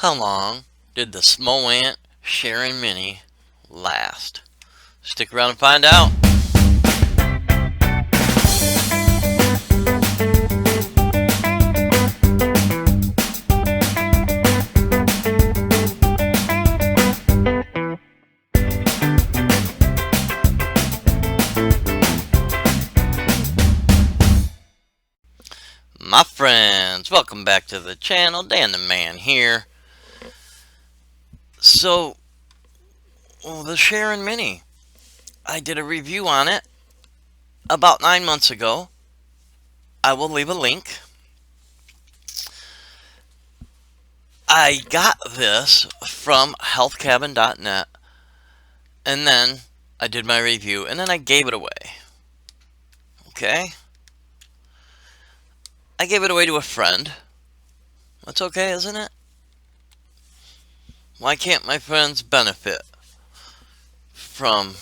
How long did the Smoant Charon Mini last? Stick around and find out. My friends, welcome back to the channel. Dan the Man here. So, the Charon Mini. I did a review on it about 9 months ago. I will leave a link. I got this from healthcabin.net, and then I did my review, and then I gave it away. Okay? I gave it away to a friend. That's okay, isn't it? Why can't my friends benefit from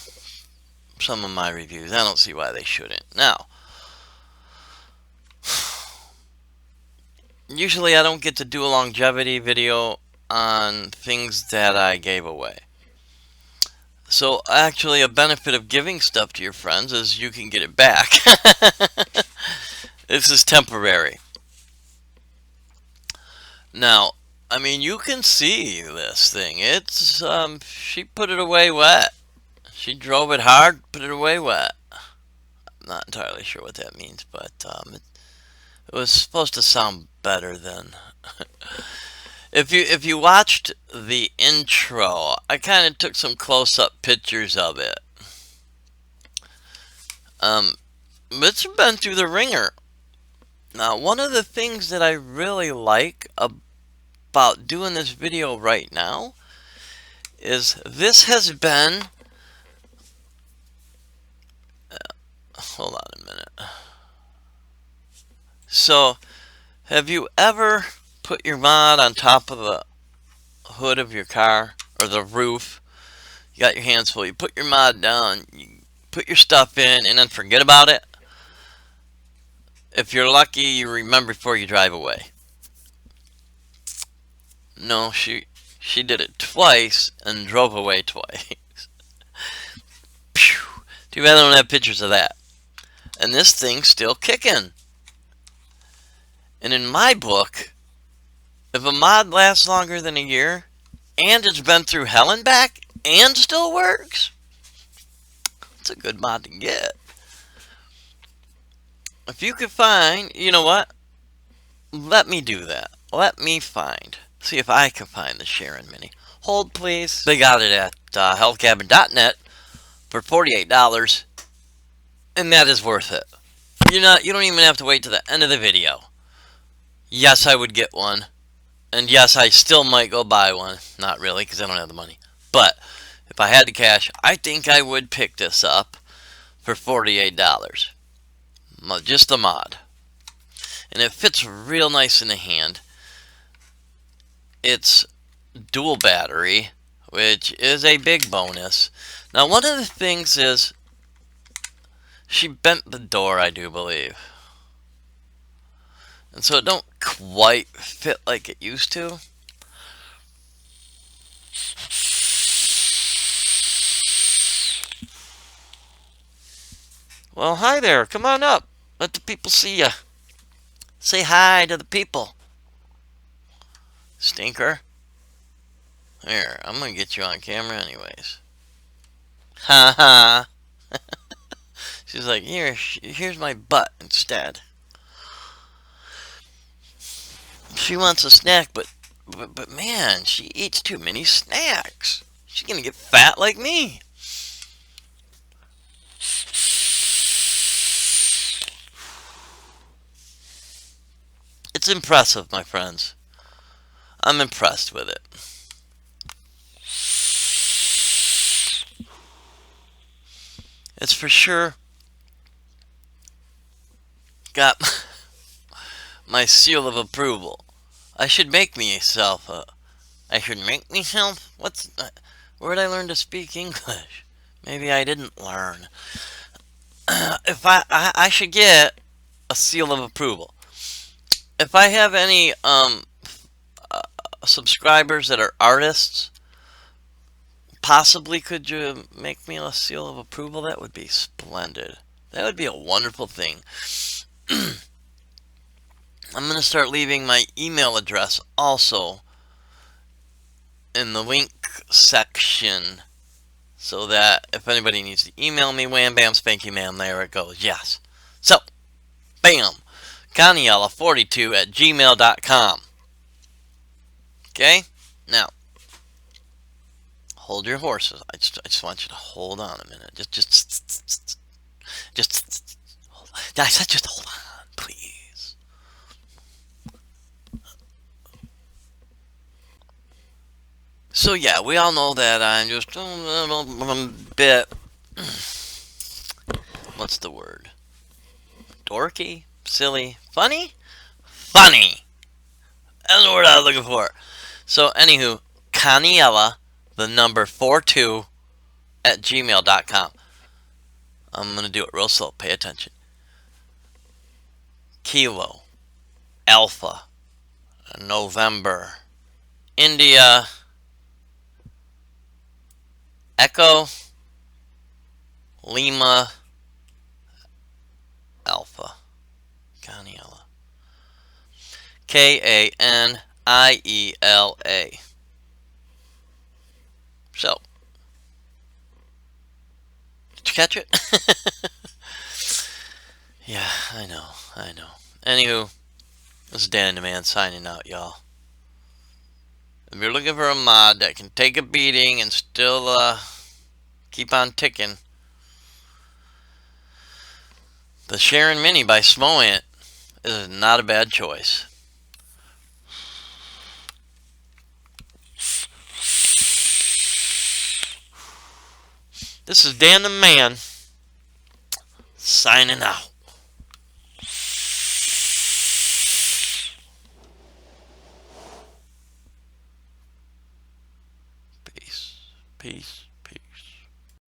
some of my reviews? I don't see why they shouldn't. Now, usually I don't get to do a longevity video on things that I gave away. So actually a benefit of giving stuff to your friends is you can get it back. This is temporary. Now, I mean, you can see this thing. It's, she put it away wet. She drove it hard, put it away wet. I'm not entirely sure what that means, but it was supposed to sound better than... If you watched the intro, I kind of took some close-up pictures of it. It's been through the ringer. Now, one of the things that I really like about doing this video right now is this has been... hold on a minute. So, have you ever put your mod on top of the hood of your car or the roof? You got your hands full, you put your mod down, you put your stuff in, and then forget about it? If you're lucky, you remember before you drive away. No, she did it twice and drove away twice. Phew. Too bad I don't have pictures of that. And this thing's still kicking. And in my book, if a mod lasts longer than a year and it's been through hell and back and still works, it's a good mod to get. If you could find, you know what? Let me do that. Let me find. See if I can find the Charon Mini. Hold, please. They got it at healthcabin.net for $48, and that is worth it. You don't even have to wait to the end of the video. Yes, I would get one, and yes, I still might go buy one. Not really, because I don't have the money. But if I had the cash, I think I would pick this up for $48. Just the mod. And it fits real nice in the hand. It's dual battery, which is a big bonus. Now, one of the things is she bent the door, I do believe. And so it don't quite fit like it used to. Well, hi there. Come on up. Let the people see ya. Say hi to the people. Stinker. Here, I'm gonna get you on camera anyways. Ha ha. She's like, here's my butt instead. She wants a snack, but man, she eats too many snacks. She's gonna get fat like me. It's impressive, my friends. I'm impressed with it. It's for sure got my seal of approval. I should make myself where did I learn to speak English? Maybe I didn't learn. If I should get a seal of approval. If I have any subscribers that are artists, possibly could you make me a seal of approval? That would be splendid. That would be a wonderful thing. I'm going to start leaving my email address also in the link section, so that if anybody needs to email me, wham bam spanky ma'am, there it goes. Yes. So, bam, Conniella42@gmail.com. Okay? Now, hold your horses. I just want you to hold on a minute. Hold on. I said just hold on, please. So yeah, we all know that I'm just a little bit, what's the word? Dorky? Silly? Funny? Funny! That's the word I was looking for. So anywho, Conniella, the number 42@gmail.com. I'm going to do it real slow. Pay attention. Kilo, Alpha, November, India, Echo, Lima, Alpha. Conniella. Kaniela. So, did you catch it? Yeah, I know. Anywho, this is Dan the Man signing out, y'all. If you're looking for a mod that can take a beating and still keep on ticking, the Charon Mini by Smoant is not a bad choice. This is Dan the Man signing out. Peace.